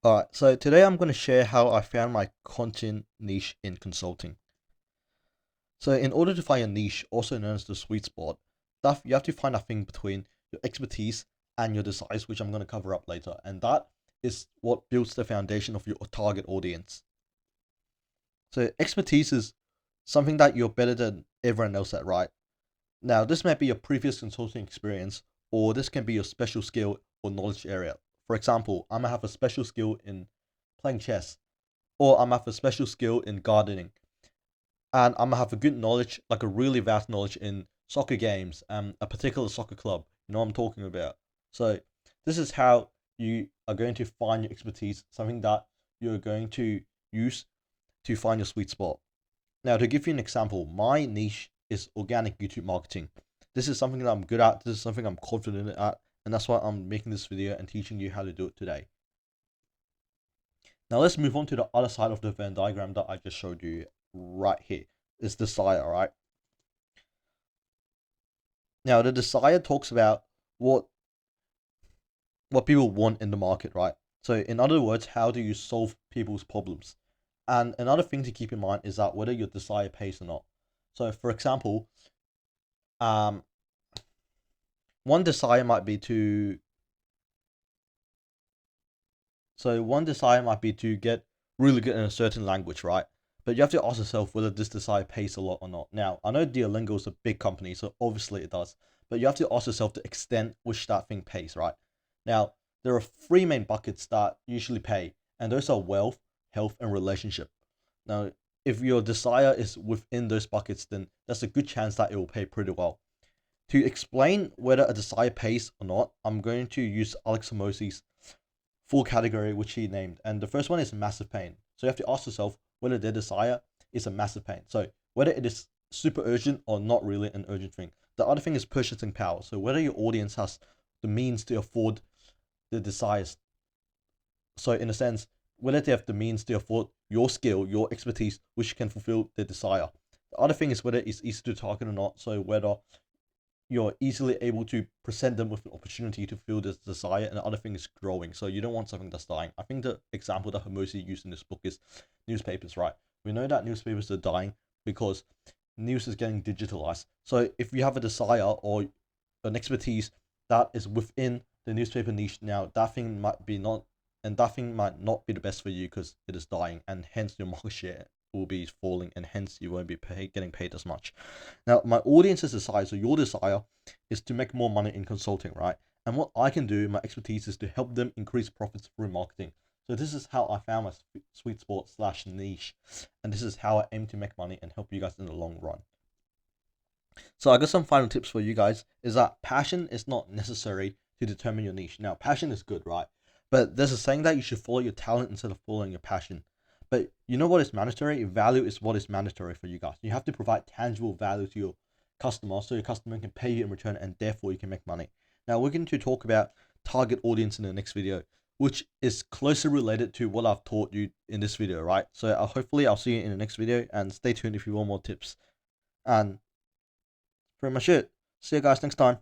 Alright, so today I'm going to share how I found my content niche in consulting. So in order to find a niche, also known as the sweet spot, you have to find a thing between your expertise and your desires, which I'm going to cover up later. And that is what builds the foundation of your target audience. So expertise is something that you're better than everyone else at, right? Now, this might be your previous consulting experience, or this can be your special skill or knowledge area. For example, I might have a special skill in playing chess, or I might have a special skill in gardening, and I'm gonna have a good knowledge, like a really vast knowledge in soccer games and a particular soccer club. You know what I'm talking about. So this is how you are going to find your expertise, something that you're going to use to find your sweet spot. Now, to give you an example, my niche is organic YouTube marketing. This is something that I'm good at. This is something I'm confident at, and that's why I'm making this video and teaching you how to do it today. Now let's move on to the other side of the Venn diagram that I just showed you right here. Is desire, right? Now the desire talks about what what people want in the market, right? So in other words, how do you solve people's problems? And another thing to keep in mind is that whether your desire pays or not. So for example, um, one desire might be to one desire might be to get really good in a certain language, right? But you have to ask yourself whether this desire pays a lot or not. Now, I know Duolingo is a big company, so obviously it does. But you have to ask yourself the extent which that thing pays, right? Now, there are three main buckets that usually pay, and those are wealth, health, and relationship. Now, if your desire is within those buckets, then there's a good chance that it will pay pretty well. To explain whether a desire pays or not, I'm going to use Alex Hormozi's full category which he named. And the first one is massive pain. So you have to ask yourself whether their desire is a massive pain. So whether it is super urgent or not really an urgent thing. The other thing is purchasing power. So whether your audience has the means to afford the desires. So in a sense, whether they have the means to afford your skill, your expertise, which can fulfill their desire. The other thing is whether it's easy to target or not. So whether you're easily able to present them with an opportunity to feel this desire, and the other thing is growing. So you don't want something that's dying. I think the example that Hormozi used in this book is newspapers, right? We know that newspapers are dying because news is getting digitalized. So if you have a desire or an expertise that is within the newspaper niche now, that thing might be not, and that thing might not be the best for you because it is dying, and hence your market share will be falling, and hence you won't be getting paid as much. Now, my audience's desire, so your desire, is to make more money in consulting, right? And what I can do, my expertise, is to help them increase profits through marketing. So this is how I found my sweet spot slash niche, and this is how I aim to make money and help you guys in the long run. So I got some final tips for you guys. Is that passion is not necessary to determine your niche. Now, passion is good, right? But there's a saying that you should follow your talent instead of following your passion. But you know what is mandatory? Value is what is mandatory for you guys. You have to provide tangible value to your customer so your customer can pay you in return, and therefore you can make money. Now we're going to talk about target audience in the next video, which is closely related to what I've taught you in this video, right? So hopefully I'll see you in the next video, and stay tuned if you want more tips. And pretty much it. See you guys next time.